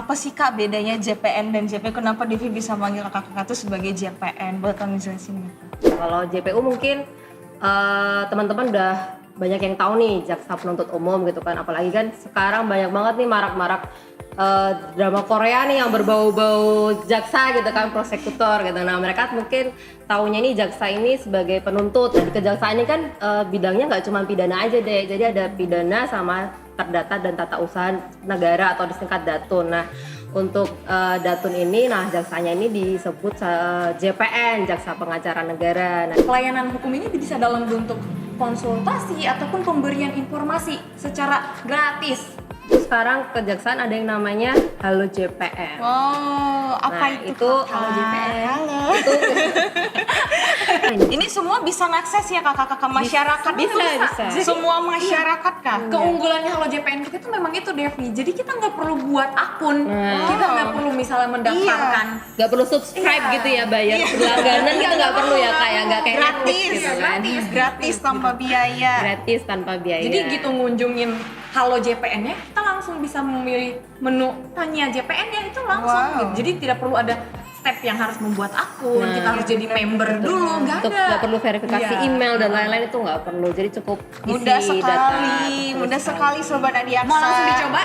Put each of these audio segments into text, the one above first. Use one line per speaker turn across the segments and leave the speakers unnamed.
Apa sih Kak bedanya JPN dan JPU? Kenapa Devi bisa manggil kakak-kakak itu sebagai JPN? Boleh tolong jelasin gitu.
Kalau JPU mungkin teman-teman udah banyak yang tahu nih, jaksa penuntut umum gitu kan. Apalagi kan sekarang banyak banget nih marak-marak drama Korea nih yang berbau-bau jaksa gitu kan, prosekutor gitu. Nah mereka mungkin taunya nih jaksa ini sebagai penuntut. Nah di kejaksaan ini kan bidangnya nggak cuma pidana aja deh, jadi ada pidana sama perdata dan tata usaha negara atau disingkat Datun. Nah untuk Datun ini, nah jaksanya ini disebut JPN, Jaksa Pengacara Negara. Nah,
Pelayanan hukum ini bisa dalam bentuk konsultasi ataupun pemberian informasi secara gratis.
terus sekarang kejaksaan ada yang namanya Halo JPN.
Wow, apa
Nah,
itu?
itu,
Kak? Halo JPN. Halo.
Itu
Ini semua bisa ngakses ya kakak-kakak masyarakat?
bisa.
Semua masyarakat Kak?
Keunggulannya Halo JPN kita tuh memang itu Devi. Jadi kita nggak perlu buat akun,
Nah.
kita nggak perlu misalnya mendaftarkan.
nggak perlu subscribe gitu ya, bayar langganan gitu nggak perlu ya, kayak nggak kayak
Gratis,
Netflix gitu kan.
gratis tanpa biaya.
Gratis tanpa biaya.
Jadi gitu ngunjungin Halo JPN-nya, kita langsung bisa memilih menu tanya JPN-nya itu langsung.
Wow.
Gitu. Jadi tidak perlu ada step yang harus membuat akun,
Nah,
kita harus jadi member dulu, nggak
untuk
ada.
nggak perlu verifikasi
Iya.
email dan lain-lain, itu nggak perlu. Jadi cukup
Mudah
isi
sekali,
data.
mudah sekali Sobat Adiaksa.
Mau langsung dicoba?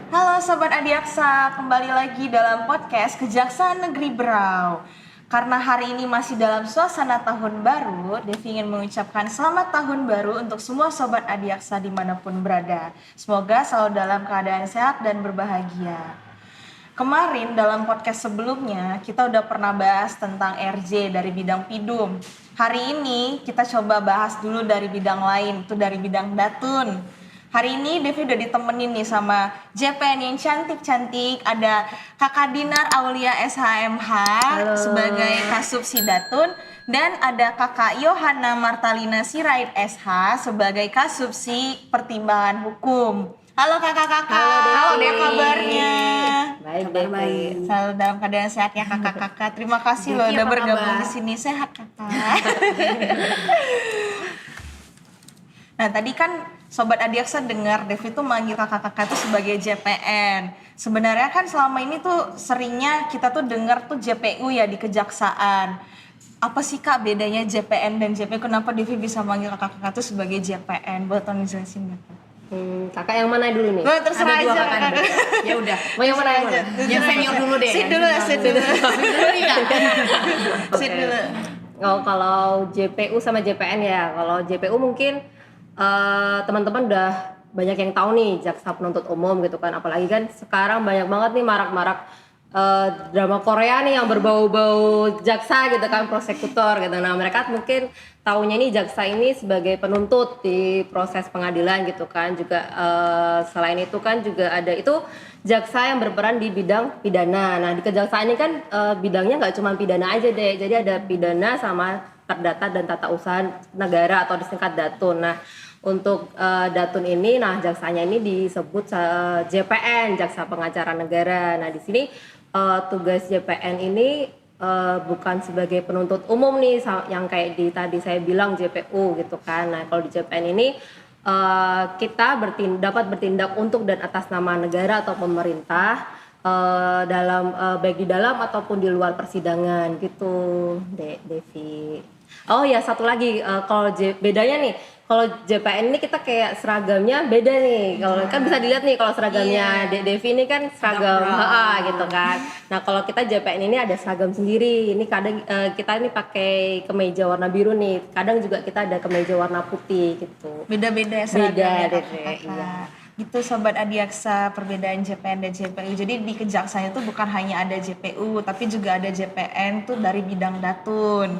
Halo Sobat Adiaksa, kembali lagi dalam podcast Kejaksaan Negeri Berau. Karena hari ini masih dalam suasana tahun baru, Devi ingin mengucapkan selamat tahun baru untuk semua Sobat Adiaksa dimanapun berada. Semoga selalu dalam keadaan sehat dan berbahagia. Kemarin dalam podcast sebelumnya kita udah pernah bahas tentang RJ dari bidang Pidum. Hari ini kita coba bahas dulu dari bidang lain, itu dari bidang Datun. Hari ini Devi udah ditemenin nih sama JPN yang cantik-cantik. Ada Kakak Dinar Aulia SHMH sebagai Kasubsi Datun. Dan ada Kakak Yohana Martalina Sirait SH sebagai Kasubsi Pertimbangan Hukum. Halo kakak-kakak,
Halo, Devi.
apa kabarnya?
Baik.
Selalu dalam keadaan sehat ya kakak-kakak. Terima kasih loh
Devi,
udah
apa
bergabung
kabar?
di sini. Sehat kakak. Nah tadi kan Sobat Adiaksa dengar Devi tuh manggil kakak-kakak tuh sebagai JPN. Sebenarnya kan selama ini tuh seringnya kita tuh dengar tuh JPU ya di kejaksaan. Apa sih Kak bedanya JPN dan JPU? Kenapa Devi bisa manggil kakak-kakak tuh sebagai JPN? Boleh tolong jelasin nggak?
Kakak yang mana dulu nih?
Boleh terserah
Ada dua
aja
kakak.
kakak.
Ya udah.
Mau yang mana?
Yang senior dulu deh.
Sit dulu, sit dulu. Sit
Oke.
dulu.
Oh, kalau JPU sama JPN ya. Kalau JPU mungkin teman-teman udah banyak yang tahu nih, jaksa penuntut umum gitu kan. Apalagi kan sekarang banyak banget nih marak-marak drama Korea nih yang berbau-bau jaksa gitu kan, prosekutor gitu. Nah mereka mungkin taunya nih jaksa ini sebagai penuntut di proses pengadilan gitu kan. Juga selain itu kan juga ada itu jaksa yang berperan di bidang pidana. Nah di kejaksaan ini kan bidangnya nggak cuma pidana aja deh, jadi ada pidana sama perdata dan tata usaha negara atau disingkat Datun. Nah untuk Datun ini, nah jaksanya ini disebut JPN, Jaksa Pengacara Negara. Nah di sini tugas JPN ini bukan sebagai penuntut umum nih, yang kayak tadi saya bilang JPU gitu kan. Nah kalau di JPN ini kita dapat bertindak untuk dan atas nama negara atau pemerintah dalam baik di dalam ataupun di luar persidangan gitu, Devi. Oh ya satu lagi, kalau bedanya nih, kalau JPN ini kita kayak seragamnya beda nih. Kalau kan bisa dilihat nih kalau seragamnya Devi ini kan seragam gitu kan. Nah kalau kita JPN ini ada seragam sendiri. Ini kadang kita ini pakai kemeja warna biru nih. Kadang juga kita ada kemeja warna putih gitu.
Beda-beda ya seragamnya
Beda,
kakak-kakak.
iya.
Gitu Sobat Adiaksa, perbedaan JPN dan JPU. Jadi di kejaksaan itu bukan hanya ada JPU, tapi juga ada JPN tuh dari bidang Datun.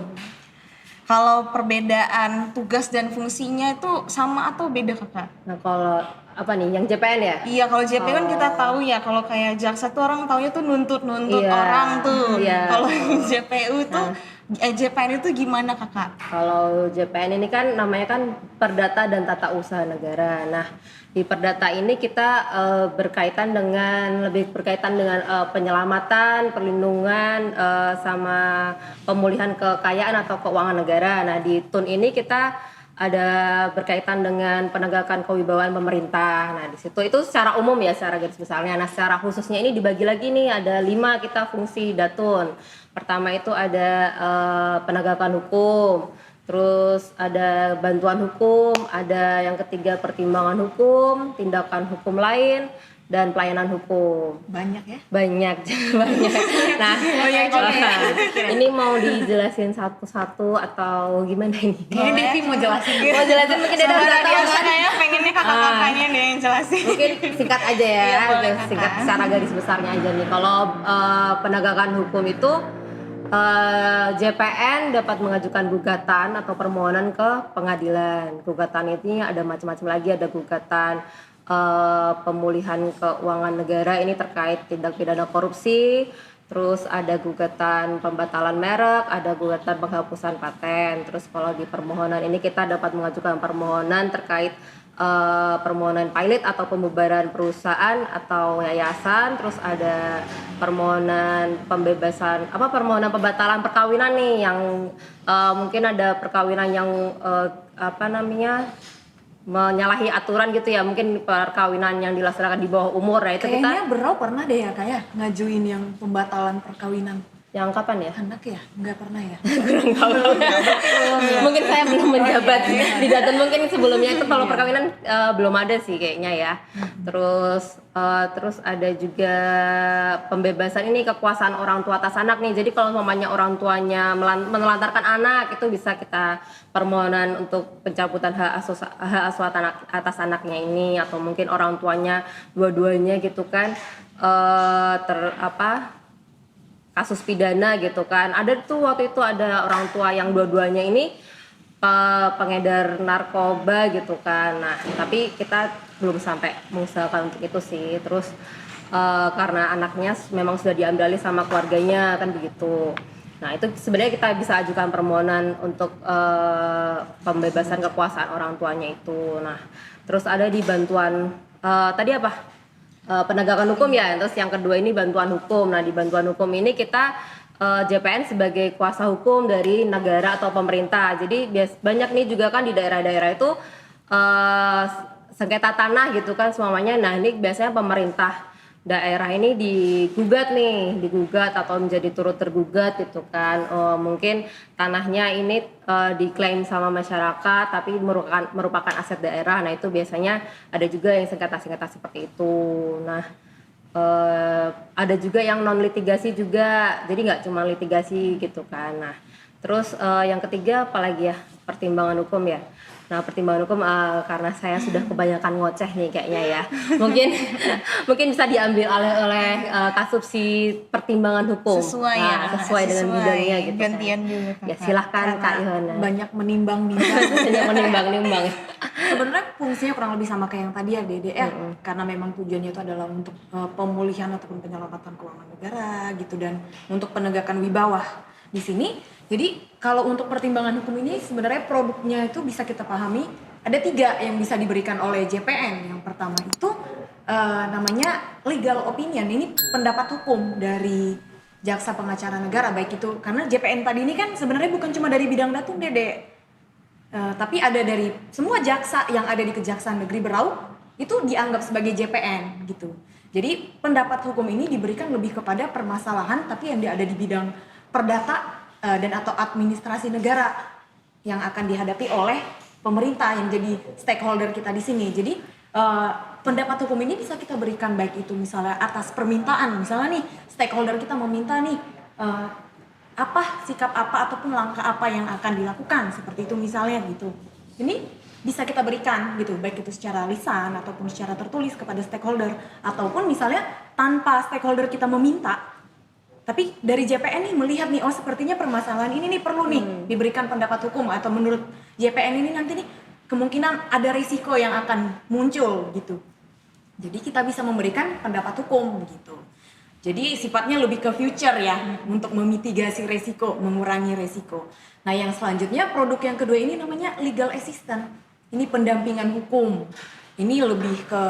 Kalau perbedaan tugas dan fungsinya itu sama atau beda kakak?
Nah kalau apa nih yang JPN ya?
Iya, kalau JPU kan kita tahu ya, kalau kayak jaksa tuh orang taunya tuh nuntut
Iya,
orang tuh.
iya.
Kalau JPU tuh JPN itu gimana kakak?
Kalau JPN ini kan namanya kan Perdata dan Tata Usaha Negara. Nah, di Perdata ini kita lebih berkaitan dengan penyelamatan, perlindungan, sama pemulihan kekayaan atau keuangan negara. Nah, di TUN ini kita ada berkaitan dengan penegakan kewibawaan pemerintah. Nah, di situ itu secara umum ya, secara garis besarnya. Nah, secara khususnya ini dibagi lagi nih, ada 5 kita fungsi Datun. Pertama itu ada penegakan hukum, terus ada bantuan hukum, ada yang ketiga pertimbangan hukum, tindakan hukum lain, dan pelayanan hukum.
Banyak ya?
Banyak. Nah, ini mau dijelasin satu-satu atau gimana ini?
Kayaknya Devi mau jelasin.
Mau jelasin mungkin dia
Sobat
udah tahu
Adiaksa
kan?
kayaknya pengennya kakak-kakaknya deh yang jelasin.
Mungkin singkat aja ya,
Iya, boleh,
singkat
Kakak.
secara garis besarnya aja nih. Kalau penegakan hukum itu JPN dapat mengajukan gugatan atau permohonan ke pengadilan. Gugatan ini ada macam-macam lagi, ada gugatan pemulihan keuangan negara ini terkait tindak pidana korupsi, terus ada gugatan pembatalan merek, ada gugatan penghapusan paten. Terus kalau di permohonan ini kita dapat mengajukan permohonan terkait permohonan pilot atau pembubaran perusahaan atau yayasan, terus ada permohonan permohonan pembatalan perkawinan nih yang mungkin ada perkawinan yang menyalahi aturan gitu ya, mungkin perkawinan yang dilaksanakan di bawah umur. Nah, itu
Kayaknya Berau pernah deh ya kayak ngajuin yang pembatalan perkawinan
yang kapan ya?
anak ya? Nggak pernah ya?
Mungkin saya belum menjabat di Datun, mungkin sebelumnya itu kalau perkawinan belum ada sih kayaknya ya. Terus ada juga pembebasan ini kekuasaan orang tua atas anak nih. Jadi kalau mamanya orang tuanya menelantarkan anak, itu bisa kita permohonan untuk pencabutan hak asuh atas anaknya ini, atau mungkin orang tuanya dua-duanya gitu kan kasus pidana gitu kan. Ada tuh waktu itu ada orang tua yang dua-duanya ini pengedar narkoba gitu kan. Nah, tapi kita belum sampai mengusahakan untuk itu sih. Terus karena anaknya memang sudah diambil alih sama keluarganya kan begitu. Nah, itu sebenarnya kita bisa ajukan permohonan untuk pembebasan kekuasaan orang tuanya itu. Nah, terus ada di bantuan tadi apa? Penegakan hukum ya. Terus yang kedua ini bantuan hukum. Nah, di bantuan hukum ini kita JPN sebagai kuasa hukum dari negara atau pemerintah. Jadi banyak nih juga kan di daerah-daerah itu sengketa tanah gitu kan semuanya. Nah, ini biasanya pemerintah daerah ini digugat atau menjadi turut tergugat gitu kan. Mungkin tanahnya ini diklaim sama masyarakat tapi merupakan aset daerah. Nah, itu biasanya ada juga yang sengketa-sengketa seperti itu. Nah, ada juga yang non litigasi juga, jadi nggak cuma litigasi gitu kan. Nah, terus yang ketiga apalagi ya, pertimbangan hukum ya. Nah, pertimbangan hukum karena saya sudah kebanyakan ngoceh nih kayaknya ya. Mungkin bisa diambil oleh kasubsi pertimbangan hukum. Sesuai dengan bidangnya gitu.
Gantian
kan.
dulu
Ya silahkan Kak Yohana.
Banyak menimbang-nimbang.
Banyak menimbang.
Sebenarnya fungsinya kurang lebih sama kayak yang tadi ya Dede ya. Karena memang tujuannya itu adalah untuk pemulihan ataupun penyelamatan keuangan negara gitu, dan untuk penegakan wibawa di sini. Jadi kalau untuk pertimbangan hukum ini sebenarnya produknya itu bisa kita pahami ada 3 yang bisa diberikan oleh JPN. Yang pertama itu namanya legal opinion. Ini pendapat hukum dari jaksa pengacara negara, baik itu karena JPN tadi ini kan sebenarnya bukan cuma dari bidang Datun Dede, tapi ada dari semua jaksa yang ada di Kejaksaan Negeri Berau itu dianggap sebagai JPN gitu. Jadi pendapat hukum ini diberikan lebih kepada permasalahan tapi yang ada di bidang perdata dan atau administrasi negara yang akan dihadapi oleh pemerintah yang jadi stakeholder kita di sini. Jadi pendapat hukum ini bisa kita berikan baik itu misalnya atas permintaan, misalnya nih stakeholder kita meminta nih sikap apa ataupun langkah apa yang akan dilakukan seperti itu misalnya gitu. Ini bisa kita berikan gitu, baik itu secara lisan ataupun secara tertulis kepada stakeholder, ataupun misalnya tanpa stakeholder kita meminta. Tapi dari JPN nih melihat nih, sepertinya permasalahan ini nih perlu nih diberikan pendapat hukum, atau menurut JPN ini nanti nih kemungkinan ada risiko yang akan muncul gitu. Jadi kita bisa memberikan pendapat hukum gitu. Jadi sifatnya lebih ke future ya, untuk memitigasi resiko, mengurangi resiko. Nah yang selanjutnya produk yang kedua ini namanya legal assistant. Ini pendampingan hukum. Ini lebih ke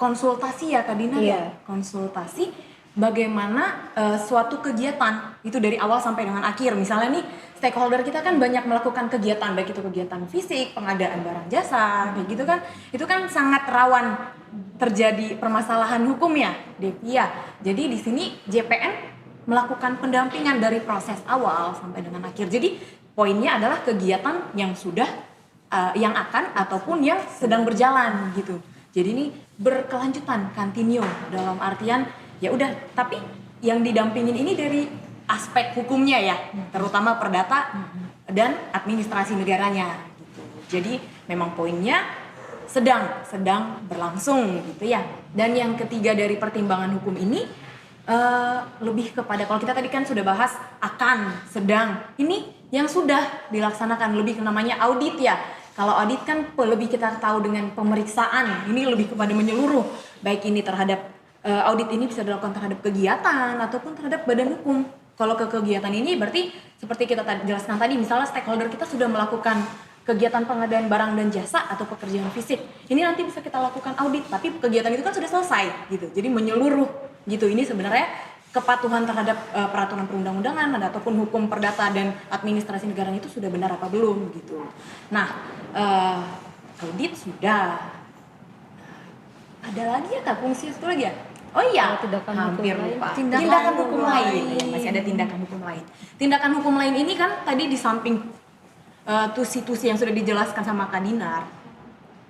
konsultasi ya Kak Dina ya, konsultasi bagaimana suatu kegiatan itu dari awal sampai dengan akhir. Misalnya nih stakeholder kita kan banyak melakukan kegiatan, baik itu kegiatan fisik, pengadaan barang jasa, kayak gitu kan. Itu kan sangat rawan terjadi permasalahan hukum ya, Devi ya. Jadi di sini JPN melakukan pendampingan dari proses awal sampai dengan akhir. Jadi poinnya adalah kegiatan yang sudah yang akan ataupun yang sedang berjalan gitu. Jadi ini berkelanjutan, continue dalam artian ya udah, tapi yang didampingin ini dari aspek hukumnya ya, terutama perdata dan administrasi negaranya gitu. Jadi memang poinnya sedang berlangsung gitu ya. Dan yang ketiga dari pertimbangan hukum ini lebih kepada, kalau kita tadi kan sudah bahas akan, sedang, ini yang sudah dilaksanakan lebih ke namanya audit ya. Kalau audit kan lebih kita tahu dengan pemeriksaan, ini lebih kepada menyeluruh, baik ini terhadap audit ini bisa dilakukan terhadap kegiatan ataupun terhadap badan hukum. Kalau ke kegiatan ini berarti seperti kita jelaskan tadi, misalnya stakeholder kita sudah melakukan kegiatan pengadaan barang dan jasa atau pekerjaan fisik, ini nanti bisa kita lakukan audit, tapi kegiatan itu kan sudah selesai gitu, jadi menyeluruh gitu. Ini sebenarnya kepatuhan terhadap peraturan perundang-undangan ataupun hukum perdata dan administrasi negara itu sudah benar apa belum gitu. Nah, audit sudah. Ada lagi ya Kak, fungsi itu lagi ya? Oh iya, hampir lupa. Tindakan hukum lain. Masih ada tindakan hukum lain. Tindakan hukum lain ini kan tadi di samping tusi-tusi yang sudah dijelaskan sama Kak Dinar,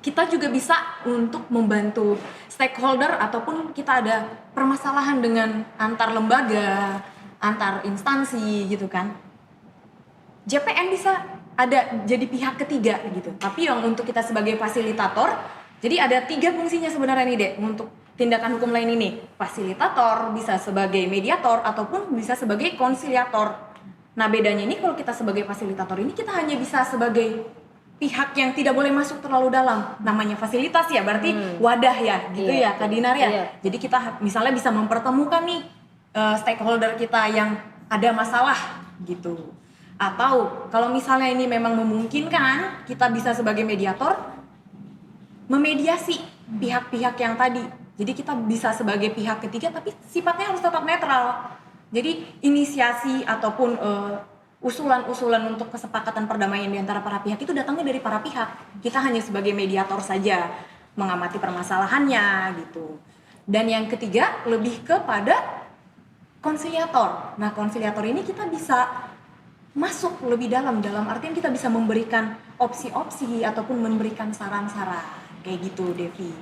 kita juga bisa untuk membantu stakeholder ataupun kita ada permasalahan dengan antar lembaga, antar instansi gitu kan. JPN bisa ada jadi pihak ketiga gitu. Tapi yang untuk kita sebagai fasilitator, jadi ada 3 fungsinya sebenarnya nih Dek untuk tindakan hukum lain ini. Fasilitator, bisa sebagai mediator ataupun bisa sebagai konsiliator. Nah bedanya ini kalau kita sebagai fasilitator ini kita hanya bisa sebagai pihak yang tidak boleh masuk terlalu dalam, namanya fasilitas ya, berarti wadah ya gitu ya Kak Dinar ya. Jadi kita misalnya bisa mempertemukan nih stakeholder kita yang ada masalah gitu, atau kalau misalnya ini memang memungkinkan kita bisa sebagai mediator memediasi pihak-pihak yang tadi. Jadi kita bisa sebagai pihak ketiga tapi sifatnya harus tetap netral. Jadi inisiasi ataupun usulan-usulan untuk kesepakatan perdamaian di antara para pihak itu datangnya dari para pihak. Kita hanya sebagai mediator saja, mengamati permasalahannya gitu. Dan yang ketiga lebih kepada konsiliator. Nah, konsiliator ini kita bisa masuk lebih dalam artian kita bisa memberikan opsi-opsi ataupun memberikan saran-saran kayak gitu, Devi.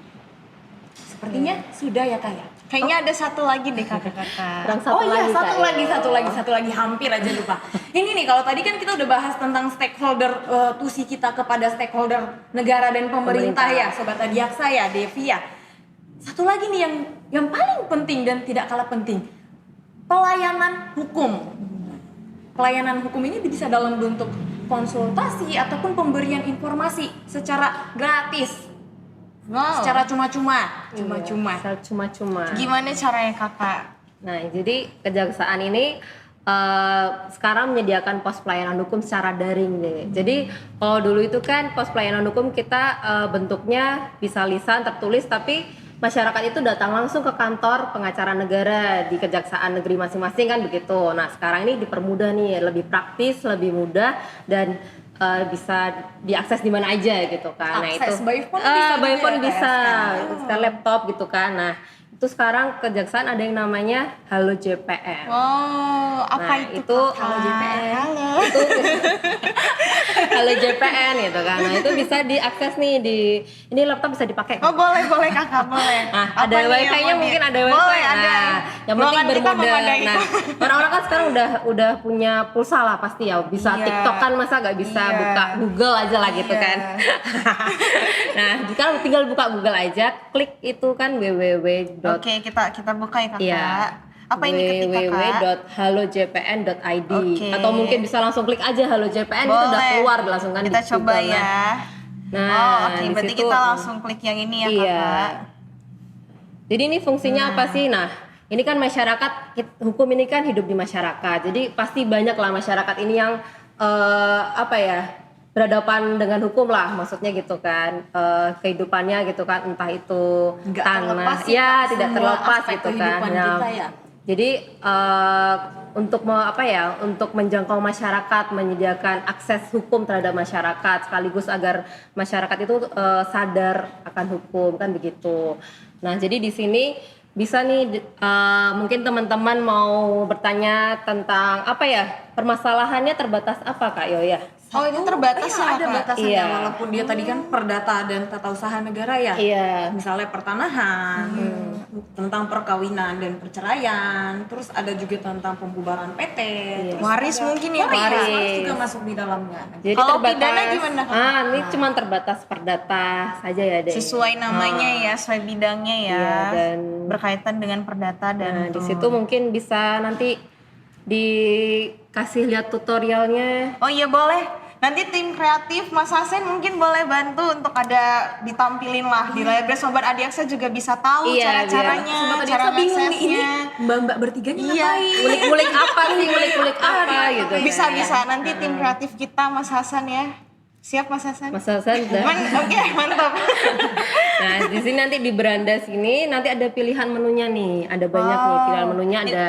Sepertinya sudah ya Kak ya?
Kayaknya ada satu lagi deh kakak-kakak.
Satu lagi hampir aja lupa. Ini nih kalau tadi kan kita udah bahas tentang stakeholder, tusi kita kepada stakeholder negara dan pemerintah ya, Sobat Adiaksa ya, Devi ya. Satu lagi nih yang paling penting dan tidak kalah penting, pelayanan hukum. Pelayanan hukum ini bisa dalam bentuk konsultasi ataupun pemberian informasi secara gratis.
Wow.
Secara cuma-cuma.
Secara cuma-cuma.
Gimana caranya kakak?
Nah, jadi kejaksaan ini sekarang menyediakan pos pelayanan hukum secara daring deh. Jadi kalau dulu itu kan pos pelayanan hukum kita bentuknya bisa lisan, tertulis, tapi masyarakat itu datang langsung ke kantor pengacara negara di kejaksaan negeri masing-masing kan begitu. Nah, sekarang ini dipermudah nih, lebih praktis, lebih mudah dan bisa diakses di mana aja gitu kan. Nah itu
by phone bisa,
by phone
ya,
bisa, laptop gitu kan. Nah itu sekarang kejaksaan ada yang namanya Halo JPN.
Wow, apa
nah,
itu
Halo
JPN?
Halo. Itu Halo JPN gitu kan. Nah itu bisa diakses nih ini laptop bisa dipakai.
Oh boleh kakak, boleh.
Nah ada wifi-nya mungkin ada wifi.
Boleh, ada.
Nah, yang penting bermodal. Nah orang-orang kan sekarang udah punya pulsa lah pasti ya. Bisa TikTok kan masa nggak bisa buka Google aja lah gitu kan. Nah jika tinggal buka Google aja, klik itu kan www.
Oke, kita buka ya kakak.
Iya.
Apa ini ketika kak?
www.halojpn.id
Okay.
atau mungkin bisa langsung klik aja Halo JPN itu udah keluar langsung kan.
Kita
di
coba
Google.
ya.
Nah,
oke,
di
berarti
situ,
kita langsung klik yang ini ya
iya.
kakak.
Jadi ini fungsinya apa sih? Nah, ini kan masyarakat, hukum ini kan hidup di masyarakat, jadi pasti banyak lah masyarakat ini yang apa ya, berhadapan dengan hukum lah, maksudnya gitu kan, kehidupannya gitu kan, entah itu
Nggak
tanah,
terlepas sih,
ya
Kak,
tidak
semua
terlepas
aspek
gitu kan.
kehidupan kita ya.
Jadi untuk menjangkau masyarakat, menyediakan akses hukum terhadap masyarakat, sekaligus agar masyarakat itu sadar akan hukum kan begitu. Nah jadi di sini bisa nih mungkin teman-teman mau bertanya tentang apa ya, permasalahannya terbatas apa Kak Yoya?
Oh itu terbatas ya
ada
Kak?
batasannya,
Iya.
walaupun dia tadi kan perdata dan tata usaha negara ya.
Iya.
Misalnya pertanahan, tentang perkawinan dan perceraian, terus ada juga tentang pembubaran PT, terus
Waris
ada-
mungkin ya,
waris
waris.
juga masuk di dalamnya.
Jadi
Kalau
terbatas.
pidana gimana, Kak?
Ini cuma terbatas perdata saja ya deh.
Sesuai namanya ya, sesuai bidangnya ya.
Iya, dan
berkaitan dengan perdata dan
di situ mungkin bisa nanti dikasih lihat tutorialnya.
Oh iya boleh. Nanti tim kreatif Mas Hasen mungkin boleh bantu untuk ada ditampilin lah di library. Sobat Adiaksa juga bisa tahu
Iya,
cara-caranya,
Sobat tadi
cara
kita bingung nih, ini
mengaksesnya.
mbak-mbak bertiganya
Iya.
ngapain?
Ulik-ulik apa sih, ulik-ulik apa gitu.
Bisa nanti tim kreatif kita Mas Hasan ya. Siap Mas Hasan?
Mas Hasan udah.
Oke, mantap.
Nah, di sini nanti di beranda sini nanti ada pilihan menunya nih. Ada banyak nih pilihan menunya, ada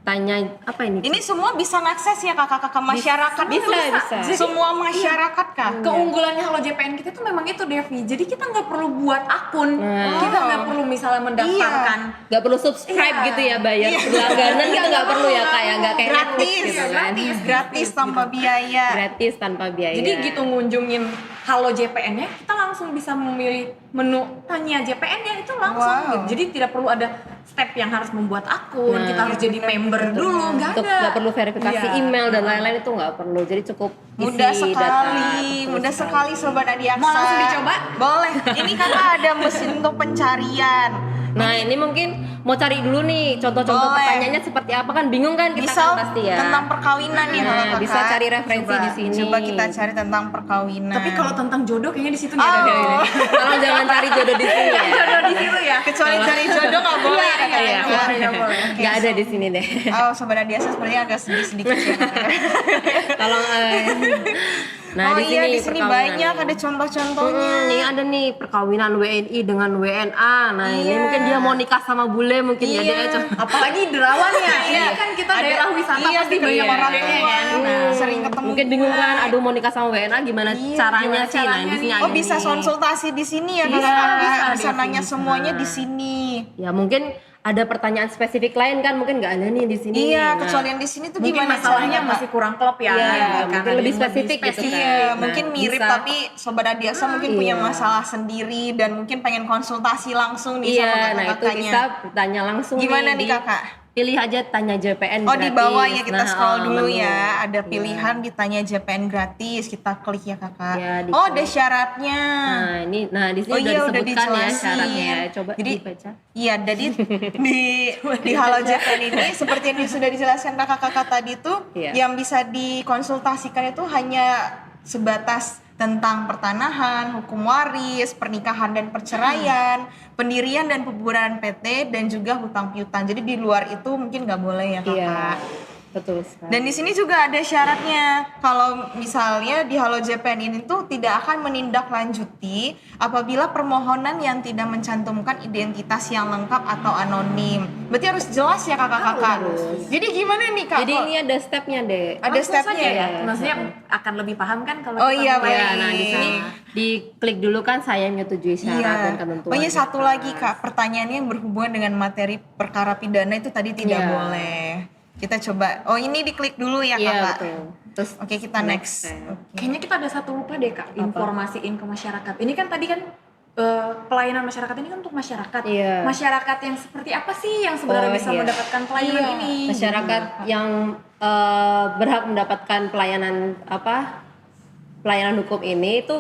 tanya apa ini?
Ini semua bisa ngakses ya kakak-kakak masyarakat.
Bisa.
Semua masyarakat Kak.
Keunggulannya Halo JPN kita tuh memang itu Devi. Jadi kita nggak perlu buat akun,
Nah.
kita nggak perlu misalnya mendaftarkan.
Gak perlu subscribe
Iya.
gitu ya, bayar berlangganan gitu nggak perlu ya Kak ya, nggak kayak Netflix
Gratis,
gitu kan.
gratis tanpa biaya.
Gratis tanpa biaya.
Jadi gitu ngunjungin Halo JPN-nya, kita langsung bisa memilih menu tanya JPN-nya itu langsung
Wow.
gitu. Jadi tidak perlu ada step yang harus membuat akun,
Nah,
kita harus jadi member dulu, nggak
Untuk
ada.
nggak perlu verifikasi
Iya.
email dan lain-lain itu nggak perlu. Jadi cukup isi
Mudah
data.
sekali,
Betul
mudah sekali Sobat Adiaksa.
Mau langsung dicoba?
Boleh. Ini kakak ada mesin untuk pencarian.
Nah ini mungkin mau cari dulu nih contoh-contoh
Boleh.
pertanyaannya seperti apa, kan bingung kan kita
Misal
kan pasti ya.
tentang perkawinan nih
Nah,
kalau kakak.
bisa cari referensi di sini.
Coba kita cari tentang perkawinan.
Tapi kalau tentang jodoh kayaknya di situ nggak ada
Oh.
deh.
Tolong jangan cari jodoh di sini ya.
Jodoh di situ ya.
kecuali cari jodoh nggak boleh ya kakak.
iya,
ya?
nggak boleh.
Nggak ada di sini deh.
Oh Sobat Adiaksa sepertinya agak sedikit ya. kakak.
Tolong. Nah
oh
di
iya
sini
di sini
perkawinan.
banyak ada contoh-contohnya.
Ini ada nih perkawinan WNI dengan WNA. Nah ini
Iya.
mungkin dia mau nikah sama bule mungkin ya
Iya.
dia.
Apalagi Derawan ya.
Iya.
Ini kan kita
Ada-
daerah wisata
iya,
pasti
deket
banyak
sama
orang
orang
tua
tua.
kan.
Nah, sering ketemu
Mungkin bingung
juga.
kan, aduh mau nikah sama WNA gimana
Iya,
caranya
gimana
sih? Nah
caranya
di sini
nih?
ada
Oh bisa
nih.
konsultasi di sini ya
Bisa,
kakak.
bisa,
Bisa nanya
bisa.
semuanya di sini.
Ya mungkin ada pertanyaan spesifik lain kan, mungkin nggak ada nih di sini.
Iya,
Nah,
kecuali yang di sini tuh
Mungkin
gimana
masalahnya
caranya, Kak?
masih kurang klop ya.
Iya,
Karena
mungkin
ada
lebih
yang
spesifik gitu kan.
Iya,
Nah,
mungkin mirip
bisa.
tapi Sobat Adiaksa mungkin punya
Iya.
masalah sendiri dan mungkin pengen konsultasi langsung nih
Iya,
sama
nah itu
kakak-kakaknya.
bisa bertanya langsung.
Gimana nih
di-
kakak?
Pilih aja tanya JPN
Oh
gratis.
di bawah ya kita
Nah,
scroll dulu
menu.
ya. Ada
Iya.
pilihan ditanya JPN gratis. Kita klik ya kakak.
Iya,
Oh
diklik.
ada syaratnya.
Nah di sini
Oh
udah
iya, udah
disebutkan ya
dijelasin.
syaratnya. Coba
Jadi,
dibaca.
Iya, jadi di Halo JPN ini seperti yang sudah dijelaskan kakak-kakak tadi tuh,
Iya.
yang bisa dikonsultasikan itu hanya sebatas tentang pertanahan, hukum waris, pernikahan dan perceraian, pendirian dan pembubaran PT, dan juga hutang piutang. Jadi di luar itu mungkin nggak boleh ya kakak.
Iya, betul sekali.
Dan di sini juga ada syaratnya. Kalau misalnya di Halo JPN ini tuh tidak akan menindaklanjuti apabila permohonan yang tidak mencantumkan identitas yang lengkap atau anonim. Berarti harus jelas ya kakak-kakak.
Harus.
Jadi gimana nih kak?
Jadi ini ada stepnya deh.
Ada
Langsung
stepnya
saja
ya?
Maksudnya akan lebih paham kan kalau
Oh
kita
iya,
mulai-
baik.
Ya, nah di sini diklik dulu kan saya menyetujui syarat dan ketentuan.
Oh iya satu
kita.
lagi kak, pertanyaannya yang berhubungan dengan materi perkara pidana itu tadi tidak
Iya.
boleh. Kita coba. Oh ini diklik dulu ya
Iya
kakak.
betul. Terus
Oke kita next.
step.
Kayaknya kita ada satu lupa deh kak, informasiin ke masyarakat. Ini kan tadi kan pelayanan masyarakat ini kan untuk masyarakat.
Iya.
Masyarakat yang seperti apa sih yang sebenarnya
Oh,
bisa
iya.
mendapatkan pelayanan
Iya.
ini?
Masyarakat yang berhak mendapatkan pelayanan pelayanan hukum ini itu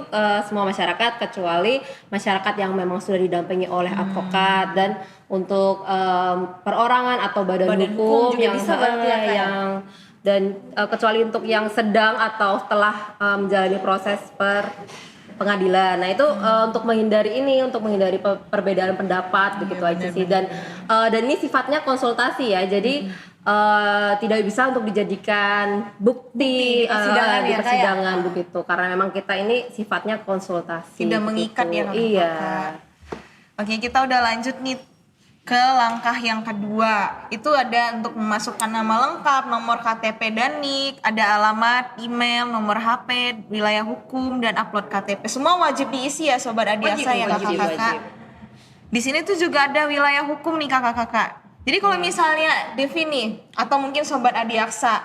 semua masyarakat kecuali masyarakat yang memang sudah didampingi oleh advokat, dan untuk perorangan atau badan
Badan hukum
hukum
juga
yang
bisa berarti ya, Kak, ya?
yang dan kecuali untuk yang sedang atau telah menjalani proses pengadilan. Nah itu untuk menghindari perbedaan pendapat begitu aja sih. Dan ini sifatnya konsultasi ya, jadi tidak bisa untuk dijadikan bukti
di persidangan
di
ya,
persidangan begitu, karena memang kita ini sifatnya konsultasi.
Tidak mengikat ya, Kakak.
Iya.
Oke, kita udah lanjut nih ke langkah yang kedua. Itu ada untuk memasukkan nama lengkap, nomor KTP dan NIK, ada alamat, email, nomor HP, wilayah hukum, dan upload KTP. Semua wajib diisi ya Sobat Adiaksa ya kakak-kakak. Di sini tuh juga ada wilayah hukum nih kakak-kakak. Jadi kalau misalnya Devi nih, atau mungkin Sobat Adiaksa,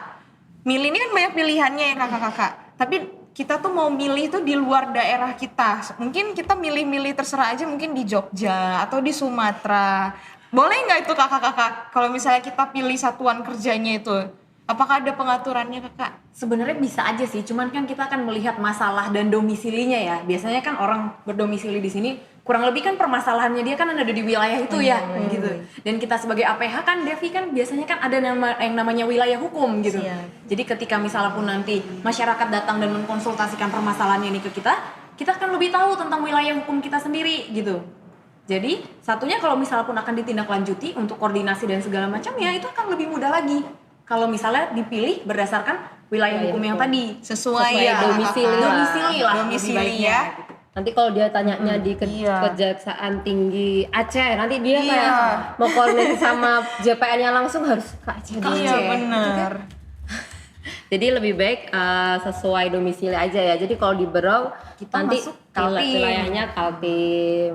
milih ini kan banyak pilihannya ya kakak-kakak. Tapi kita tuh mau milih tuh di luar daerah kita. Mungkin kita milih-milih terserah aja, mungkin di Jogja atau di Sumatera. Boleh nggak itu kakak-kakak? Kalau misalnya kita pilih satuan kerjanya itu, apakah ada pengaturannya kakak?
Sebenarnya bisa aja sih, cuman kan kita akan melihat masalah dan domisilinya ya. Biasanya kan orang berdomisili di sini kurang lebih kan permasalahannya dia kan ada di wilayah itu ya, gitu. Dan kita sebagai APH kan, Devi kan biasanya kan ada yang namanya wilayah hukum gitu.
Siap.
Jadi ketika misalnya pun nanti masyarakat datang dan mengkonsultasikan permasalahannya ini ke kita akan lebih tahu tentang wilayah hukum kita sendiri gitu. Jadi satunya kalau misalnya pun akan ditindaklanjuti untuk koordinasi dan segala macam ya itu akan lebih mudah lagi. Kalau misalnya dipilih berdasarkan wilayah hukum yang tadi
Sesuai
ya, domisili lah.
Domisili ya.
Nanti kalau dia tanyanya di Kejaksaan Tinggi Aceh, nanti dia kayak mau koordinasi sama JPN-nya langsung harus ke Aceh dulu.
Iya benar.
Jadi lebih baik sesuai domisili aja ya. Jadi kalau di Berau
Kita
nanti
masuk Kaltim.
wilayahnya Kaltim.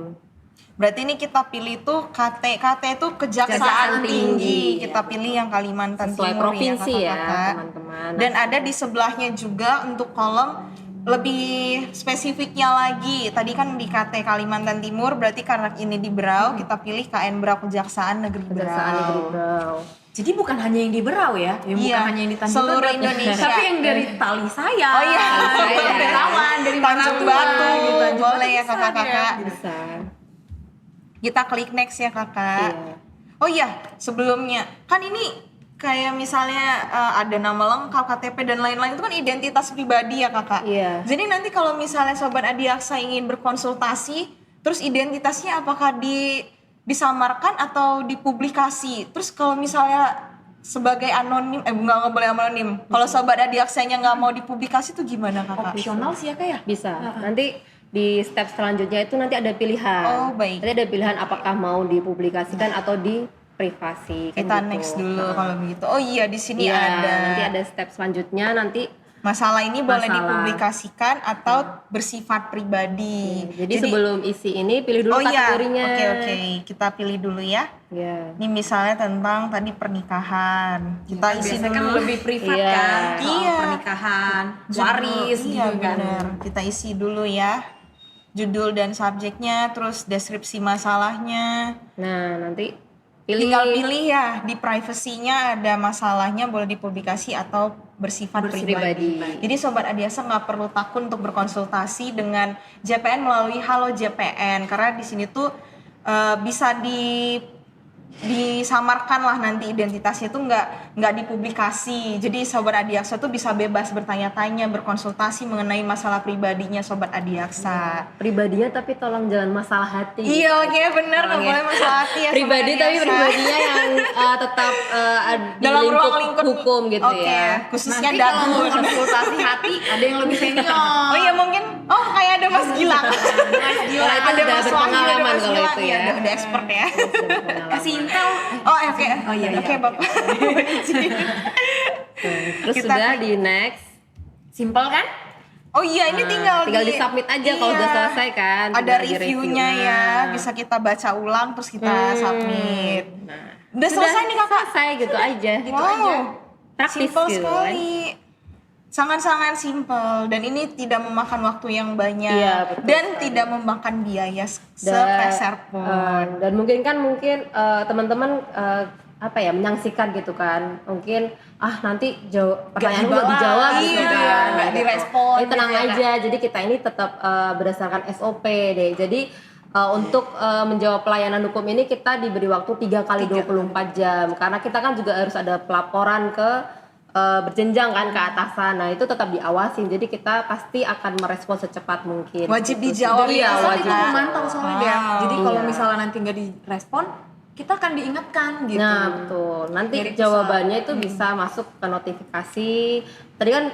Berarti ini kita pilih tuh KT itu Kejaksaan Tinggi. Kita pilih yang Kalimantan
Sesuai
Timur
provinsi ya,
kakak-kakak.
teman-teman.
Dan ada di sebelahnya juga untuk kolom lebih spesifiknya lagi. Tadi kan di KT Kalimantan Timur, berarti karena ini di Berau, kita pilih KN Berau Kejaksaan Negeri Berau.
Kejaksaan Negeri Berau.
Jadi bukan hanya yang di Berau ya, bukan hanya yang di Tanjung
seluruh
Priok,
Indonesia.
tapi yang dari Tali Saya,
Oh iya,
dari Rawan, dari
Tanjung
Maratua,
Batu,
gitu. Tanjung
boleh
Batu
ya
bisa
kakak-kakak.
dia.
Bisa.
Kita klik next ya kakak.
Iya.
Oh iya, sebelumnya kan ini kayak misalnya ada nama lengkap, KTP dan lain-lain itu kan identitas pribadi ya kakak.
Iya.
Jadi nanti kalau misalnya Sobat Adiaksa ingin berkonsultasi, terus identitasnya apakah disamarkan atau dipublikasi? Terus kalau misalnya sebagai anonim, nggak boleh anonim. Kalau Sobat Adiaksanya nggak mau dipublikasi itu gimana kakak?
Opsional sih ya kak ya?
Bisa. Nanti di step selanjutnya itu nanti ada pilihan.
Oh, baik.
Nanti ada pilihan apakah mau dipublikasikan atau di privasi. Kan
Kita
gitu.
next dulu kalau begitu. Oh iya di sini
Iya,
ada.
nanti ada step selanjutnya nanti.
Masalah ini boleh
Masalah.
dipublikasikan atau bersifat pribadi.
Jadi sebelum isi ini pilih dulu
oh iya,
kategorinya.
oke, kita pilih dulu ya.
Iya.
Ini misalnya tentang tadi pernikahan. Kita isi
Biasanya kan
dulu.
lebih privat
Iya.
kan, soal
Iya.
pernikahan,
Judul,
waris
iya,
gitu kan.
bener. Kita isi dulu ya. Judul dan subjeknya, terus deskripsi masalahnya.
Nah, nanti pilih.
Tinggal pilih ya, di privasinya ada masalahnya boleh dipublikasi atau bersifat pribadi. Jadi Sobat Adiaksa nggak perlu takut untuk berkonsultasi dengan JPN melalui Halo JPN, karena di sini tuh bisa disamarkan lah nanti identitasnya tuh nggak dipublikasi. Jadi Sobat Adiaksa tuh bisa bebas bertanya-tanya, berkonsultasi mengenai masalah pribadinya Sobat Adiaksa.
Pribadinya tapi tolong jangan masalah hati.
Iya, oke, bener, nggak boleh masalah hati ya. Sobat
Pribadi tapi
Adiaksa.
pribadinya yang tetap di
Dalam ruang
lingkup
lingkup
hukum gitu
Oke,
ya.
khususnya
Nanti kalau mau
Dagun.
konsultasi hati ada yang lebih senior.
Oh iya mungkin, kayak ada Mas Gilang.
Mas Gilang,
Kalau itu
ada
udah
Mas Wahyu, ada
berpengalaman
Mas
kalau
Gilang.
itu
Iya,
ya.
udah expert ya.
kasih intel.
Oke.
Oh iya,
Oke,
iya.
Bapak.
Terus
Kita
sudah
klik.
di next.
Simple kan?
Oh iya, ini tinggal
di submit aja kalau udah selesai kan.
Ada
tinggal di
reviewnya
review.
ya,
Nah.
bisa kita baca ulang terus kita submit.
Nah,
Udah selesai nih kakak.
Selesai gitu aja. Praktis
Simple
gitu
sekali. Sangat-sangat simple dan ini tidak memakan waktu yang banyak
Iya, betul
dan
sekali.
tidak memakan biaya
Dan,
sepeser pun.
dan mungkin teman-teman menyaksikan gitu kan, mungkin nanti pertanyaan gue
dijawab,
dijawab gitu
iya,
kan,
nggak
gitu.
direspon
Jadi tenang
gitu ya,
aja, jadi kita ini tetap berdasarkan SOP deh. Jadi untuk menjawab pelayanan hukum ini kita diberi waktu 3 kali 24 jam karena kita kan juga harus ada pelaporan ke berjenjang kan ke atasan. Nah itu tetap diawasin. Jadi kita pasti akan merespon secepat mungkin.
Wajib
Gitu sih.
dijawab
Iya,
ya,
Atasan
wajib.
itu memantau soalnya dia. Jadi kalau
Iya.
misalnya nanti nggak direspon, kita akan diingatkan gitu.
Nah betul. Nanti
Dari pusat.
jawabannya itu bisa masuk ke notifikasi. Tadi kan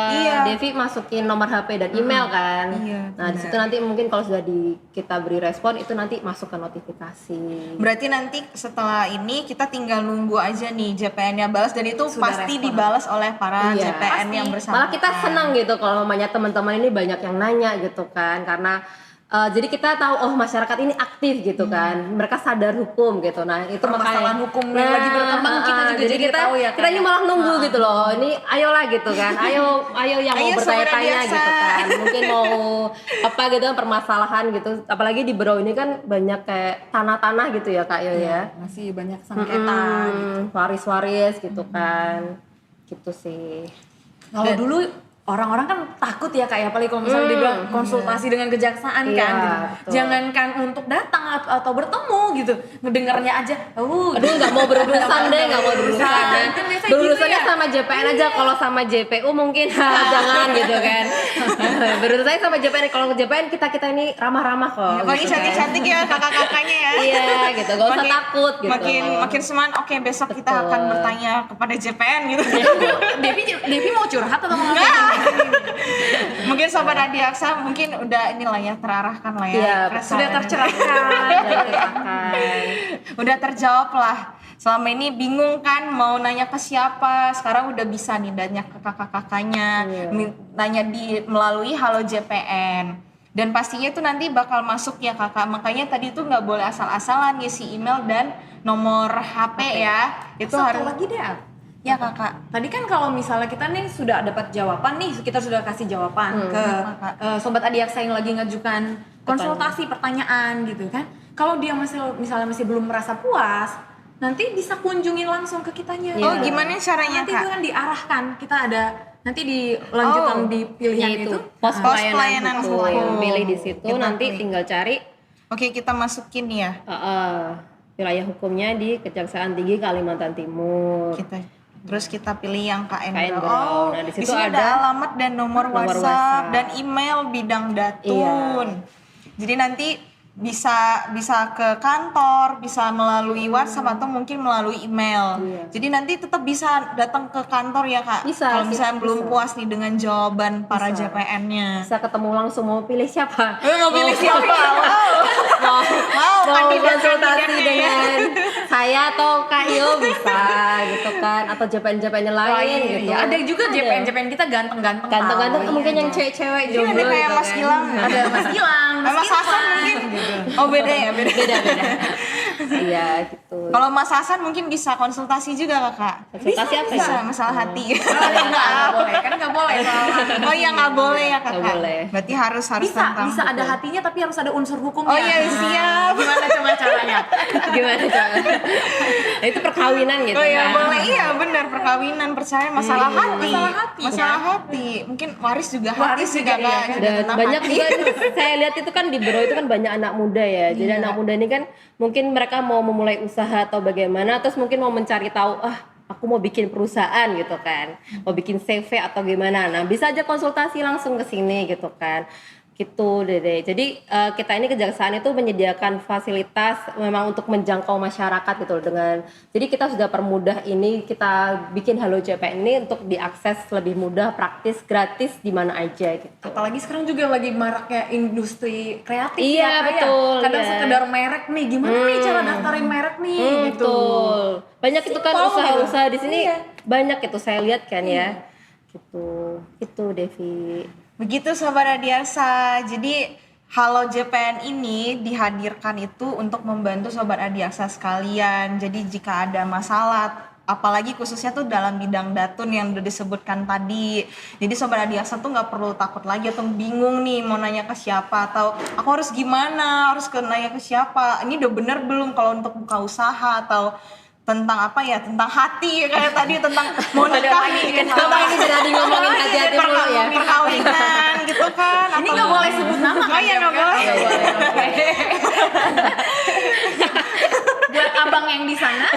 Iya.
Devi masukin nomor HP dan email kan.
Iya,
Nah di situ nanti mungkin kalau sudah kita beri respon itu nanti masuk ke notifikasi.
Berarti nanti setelah ini kita tinggal nunggu aja nih JPN-nya balas dan itu
Sudah
pasti
respon.
dibalas oleh para
Iya,
JPN
pasti.
yang bersama.
Malah kita senang gitu kalau namanya teman-teman ini banyak yang nanya gitu kan, karena jadi kita tahu oh masyarakat ini aktif gitu kan, mereka sadar hukum gitu. Nah itu
Permasalahan
makanya
hukum yang lagi berkembang kita juga
jadi
jadi
kita
tahu ya,
kita ini malah nunggu gitu loh. Ini ayolah gitu kan, ayo yang
Ayo,
mau
Sobat
bertanya-tanya
Adiaksa.
gitu kan, mungkin mau apa gitu kan permasalahan gitu. Apalagi di Berau ini kan banyak kayak tanah-tanah gitu ya Kak Yo ya.
Masih banyak sengketa gitu.
Waris-waris gitu kan, gitu sih.
Kalau dulu orang-orang kan takut ya Kak ya, apalagi kalau misalnya dibilang konsultasi dengan kejaksaan
Iya,
kan gitu.
betul.
Jangankan untuk datang atau bertemu gitu, ngedengarnya aja.
Aduh nggak mau berurusan deh, nggak mau berurusan.
Kan biasanya
Berurusannya
gitu ya.
sama JPN aja, kalau sama JPU mungkin jangan gitu kan. Berurusannya sama JPN, kalau JPN kita ini ramah-ramah kok.
Ya, paling
gitu kan.
cantik-cantik ya kakak-kakaknya ya.
Iya gitu, gak usah takut gitu.
Makin semangat. Oke, besok kita
Betul.
akan bertanya kepada JPN gitu.
Devi mau curhat atau mau ngapain?
Mungkin Sobat Adiaksa mungkin udah inilah ya terarahkan lah ya.
Iya,
Keresahan.
Sudah tercerahkan.
Udah terjawab lah. Selama ini bingung kan mau nanya ke siapa, sekarang udah bisa nih nanya ke kakak-kakaknya, nanya melalui Halo JPN. Dan pastinya itu nanti bakal masuk ya kakak, makanya tadi tuh nggak boleh asal-asalan ngisi email dan nomor HP ya. Itu
Satu
harus
lagi deh.
ya kakak.
Tadi kan kalau misalnya kita nih sudah dapat jawaban nih, kita sudah kasih jawaban ke Sobat Adiaksa yang lagi ngajukan konsultasi pertanyaan gitu kan. Kalau dia misalnya masih belum merasa puas, nanti bisa kunjungin langsung ke kitanya.
Oh, gimana caranya
Nanti
kak?
itu kan diarahkan, kita ada nanti dilanjutan di pilihan
Itu
itu.
pos
pelayanan
pelayanan
hukum.
hukum. Pilih di situ,
Kita
nanti
pilih.
tinggal cari
Oke, kita masukin ya.
wilayah hukumnya di Kejaksaan Tinggi Kalimantan Timur.
Terus kita pilih yang KN
KN
Berau.
Berau.
Oh,
Nah, di
di
situ
sini ada
ada
alamat dan nomor
nomor
WhatsApp
WhatsApp.
dan email bidang datun. Jadi nanti bisa ke kantor, bisa melalui WhatsApp atau mungkin melalui email.
Iya.
Jadi nanti tetap bisa datang ke kantor ya Kak.
Bisa,
Kalau misalnya
bisa.
belum puas nih dengan jawaban para
Bisa.
JPN-nya.
Bisa ketemu langsung mau pilih siapa?
Mau pilih siapa?
mau
Wow,
konsultasi
kandidat-kandidatnya ya.
dengan saya atau Kak Yo bisa gitu kan, atau JPN-JPN yang lain gitu.
Ya, ada juga JPN kita ganteng-ganteng.
Ganteng-ganteng
tahu.
mungkin yang cewek-cewek
Ini
jomblo
ada kayak
gitu
Mas
kan.
Gilang.
Ada Mas Gilang,
Mas Hasan mungkin. Oh beda ya, beda.
Beda-beda. Iya gitu.
Kalau Mas Hasan mungkin bisa konsultasi juga Kakak.
Konsultasi apa ya?
Bisa masalah hati.
Nggak boleh, kan nggak boleh soalnya.
Oh iya nggak boleh ya Kakak.
Nggak boleh.
Berarti harus
Bisa ada hatinya tapi harus ada unsur hukumnya.
Oh iya siap.
Gimana coba caranya?
Gimana coba? Nah, itu perkawinan gitu
Oh iya
kan.
boleh, iya benar perkawinan percaya masalah hati.
Masalah hati,
Masalah hati. Mungkin waris juga hati
Waris
sih
juga,
Kakak.
iya, kan?
Dan
Tentang
banyak
hati.
juga saya lihat itu kan di Berau itu kan banyak anak muda ya. Jadi anak muda ini kan mungkin mereka mau memulai usaha atau bagaimana, terus mungkin mau mencari tahu aku mau bikin perusahaan gitu kan, mau bikin CV atau gimana. Nah bisa aja konsultasi langsung ke sini gitu kan. Gitu Dede. Jadi kita ini kejaksaan itu menyediakan fasilitas memang untuk menjangkau masyarakat gitu loh, dengan jadi kita sudah permudah ini, kita bikin Halo JPN ini untuk diakses lebih mudah, praktis, gratis di mana aja gitu.
Apalagi sekarang juga lagi maraknya industri kreatif
Iya,
ya, Kak, ya.
betul,
Kadang
iya.
sekedar merek nih, gimana nih cara daftarin merek nih gitu.
Betul. Banyak itu kan
Simpel
usaha-usaha
gitu.
di sini
Iya.
banyak itu saya lihat kan ya. Gitu. Itu Devi.
Begitu Sobat Adiaksa. Jadi Halo JPN ini dihadirkan itu untuk membantu Sobat Adiaksa sekalian. Jadi jika ada masalah, apalagi khususnya tuh dalam bidang datun yang udah disebutkan tadi. Jadi Sobat Adiaksa tuh nggak perlu takut lagi atau bingung nih mau nanya ke siapa atau aku harus gimana, harus nanya ke siapa. Ini udah bener belum kalau untuk buka usaha atau tentang apa ya, tentang hati kayak tadi tentang mau nikah nih,
Kenapa ini jadi ngomongin hati-hati mulu ya?
perkawinan gitu kan.
Ini nggak boleh sebut nama
Oh iya nggak boleh.
Buat abang yang di sana,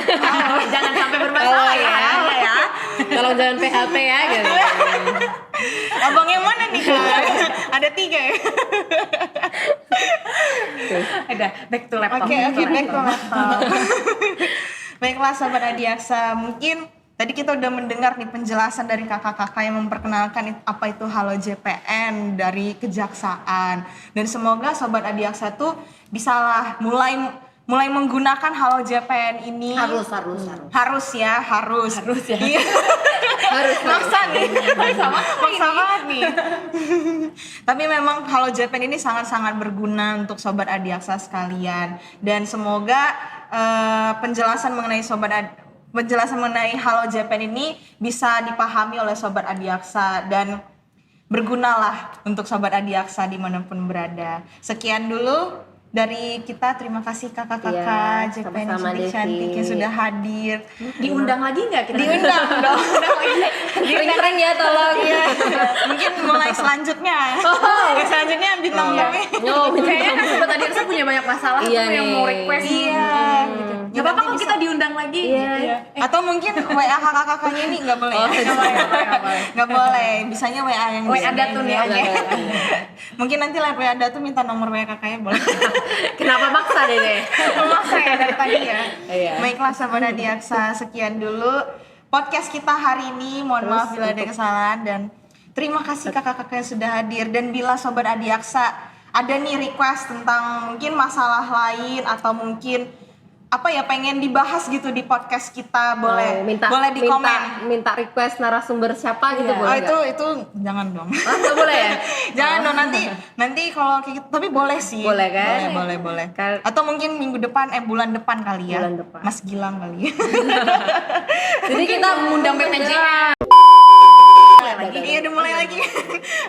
jangan sampai bermasalah ya.
Kalau Tolong jangan PHP ya gitu.
Abang yang mana nih Kak? Ada 3 ya?
Ada back to laptop.
Oke, back to laptop. Baiklah Sobat Adiaksa, mungkin tadi kita udah mendengar nih penjelasan dari kakak-kakak yang memperkenalkan apa itu Halo JPN dari Kejaksaan. Dan semoga Sobat Adiaksa tuh bisalah mulai menggunakan Halo JPN ini.
Harus
ya. Iya.
Harus.
Maksa nih. Maksa banget nih. Tapi memang Halo JPN ini sangat-sangat berguna untuk Sobat Adiaksa sekalian. Dan semoga penjelasan mengenai Halo JPN ini bisa dipahami oleh Sobat Adiaksa dan bergunalah untuk Sobat Adiaksa dimanapun berada. Sekian dulu dari kita, terima kasih kakak-kakak
Iya,
JPN
sama-sama,
cantik-cantik
Devi.
yang sudah hadir.
Diundang lagi nggak kira-kira?
Diundang dong.
Sering-sering ya tolong.
Iya. Mungkin mulai selanjutnya. Selanjutnya bintang tamu.
Kayaknya kan Sobat Adiaksa punya banyak masalah
Iya
tuh yang
nih.
mau request.
Iya. Gitu.
Gak apa-apa kalau kita diundang lagi.
Iya.
Atau mungkin WA kakak-kakaknya ini nggak boleh. Nggak boleh. Bisanya WA yang
WA Datu nih,
Oke.
oke.
Mungkin nanti lah WA Datu minta nomor WA kakaknya boleh.
Kenapa maksa deh?
Memaksa ya dari tadi ya.
Iya.
Baiklah Sobat Adiaksa, sekian dulu podcast kita hari ini. Mohon maaf bila ada kesalahan dan terima kasih kakak-kakak yang sudah hadir. Dan bila Sobat Adiaksa ada nih request tentang mungkin masalah lain atau mungkin pengen dibahas gitu di podcast kita, boleh di komen.
Minta request narasumber siapa gitu
Oh,
boleh nggak?
itu jangan dong.
Nggak boleh ya?
Jangan dong, nanti kalau kayak gitu, tapi boleh sih.
Boleh kan?
Boleh. Atau mungkin minggu depan, bulan depan kali ya.
Bulan depan.
Mas Gilang kali.
Jadi kita mengundang BPJS.
Iya, udah mulai lagi.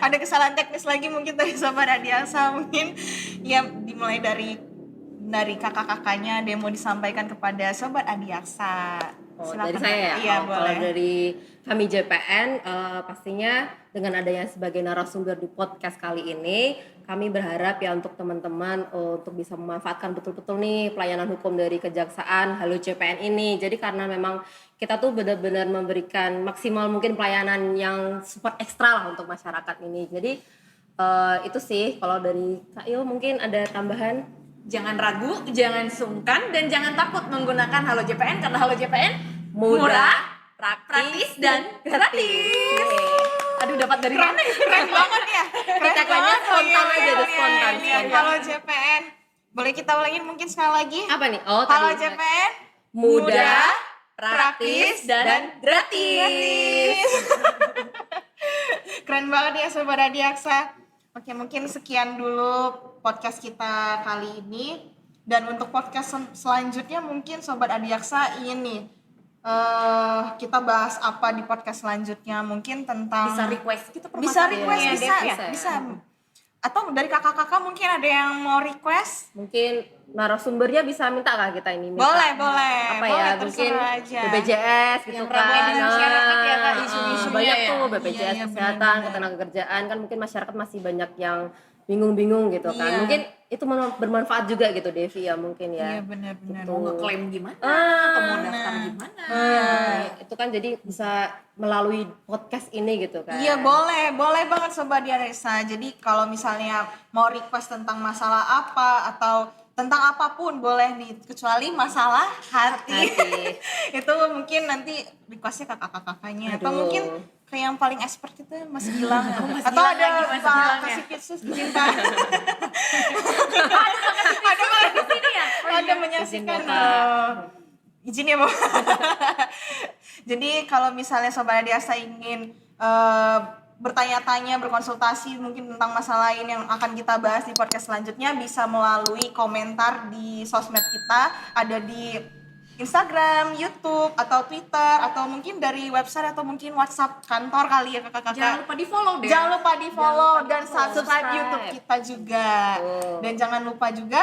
Ada kesalahan teknis lagi mungkin dari Sobat Adiaksa, mungkin ya dimulai dari kakak-kakaknya ada yang mau disampaikan kepada Sobat Adiaksa.
Dari saya ya?
Iya, boleh.
Kalau dari kami JPN, pastinya dengan adanya sebagai narasumber di podcast kali ini, kami berharap ya untuk teman-teman untuk bisa memanfaatkan betul-betul nih pelayanan hukum dari Kejaksaan Halo JPN ini. Jadi karena memang kita tuh benar-benar memberikan maksimal mungkin pelayanan yang super ekstra lah untuk masyarakat ini. Jadi itu sih kalau dari Kak Il mungkin ada tambahan.
Jangan ragu, jangan sungkan, dan jangan takut menggunakan Halo JPN karena Halo JPN
Murah,
praktis, dan gratis. Aduh, dapat dari mana?
Keren banget ya.
Tagline-nya spontan aja deh, spontan.
Halo JPN. Boleh kita ulangin mungkin sekali lagi?
Apa nih? Oh,
Halo
tadi.
JPN.
Mudah,
praktis, dan gratis.
Keren banget ya Sobat Adiaksa. Oke, mungkin sekian dulu podcast kita kali ini. Dan untuk podcast selanjutnya mungkin Sobat Adiaksa ingin nih kita bahas apa di podcast selanjutnya, mungkin tentang
Bisa request gitu
bisa request,
permasalahannya,
bisa. Atau dari kakak-kakak mungkin ada yang mau request?
Mungkin narasumbernya bisa minta kah kita ini?
Boleh.
Apa
Boleh,
ya? Mungkin
terserah aja.
BPJS gitu
Yang
kan.
ramai di masyarakat ya, Kak, isu-isunya
banyak
ya.
tuh BPJS
Iya,
kesehatan,
benar-benar.
ketenagakerjaan kan mungkin masyarakat masih banyak yang bingung-bingung gitu kan.
Iya.
Mungkin itu bermanfaat juga gitu Devi ya mungkin ya.
Iya, benar-benar.
Mau ngeklaim gimana?
Ah,
Atau mau daftar gimana?
Itu kan jadi bisa melalui podcast ini gitu kan.
Iya, boleh banget Sobat Adiaksa. Jadi kalau misalnya mau request tentang masalah apa atau tentang apapun boleh nih, kecuali masalah hati. Itu mungkin nanti requestnya kakak-kakaknya atau
Aduh.
mungkin kayak yang paling expert itu Mas Gilang.
Mas
Atau
Gilang
ada
lagi, Mas
Pak
Gilang ya.
kasih kitsus cinta.
Di sini ya?
Ada menyaksikan.
Izin ya, Pak.
Izin ya, Bu. Jadi kalau misalnya Sobat Adiaksa ingin bertanya-tanya, berkonsultasi mungkin tentang masalah lain yang akan kita bahas di podcast selanjutnya, bisa melalui komentar di sosmed kita, ada di Instagram, YouTube, atau Twitter, atau mungkin dari website atau mungkin WhatsApp kantor kali ya kakak-kakak.
Jangan lupa di follow deh.
Jangan lupa di follow
Jangan lupa
dan
di-follow.
subscribe YouTube kita juga.
Betul.
Dan jangan lupa juga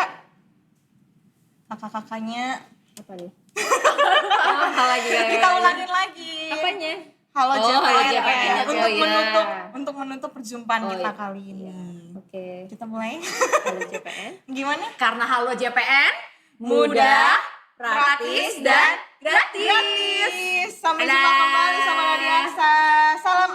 kakak-kakaknya
Apa nih? Apa lagi?
kita ulangin lagi.
Apanya?
Halo
Oh,
JPN,
Halo JPN.
untuk
Oh, iya.
menutup perjumpaan
Oh,
kita
iya.
kali ini.
Oke.
Kita mulai.
Halo JPN.
Gimana?
Karena Halo JPN
Mudah,
praktis dan gratis.
Gratis. Sampai jumpa kembali sama Adiaksa. Salam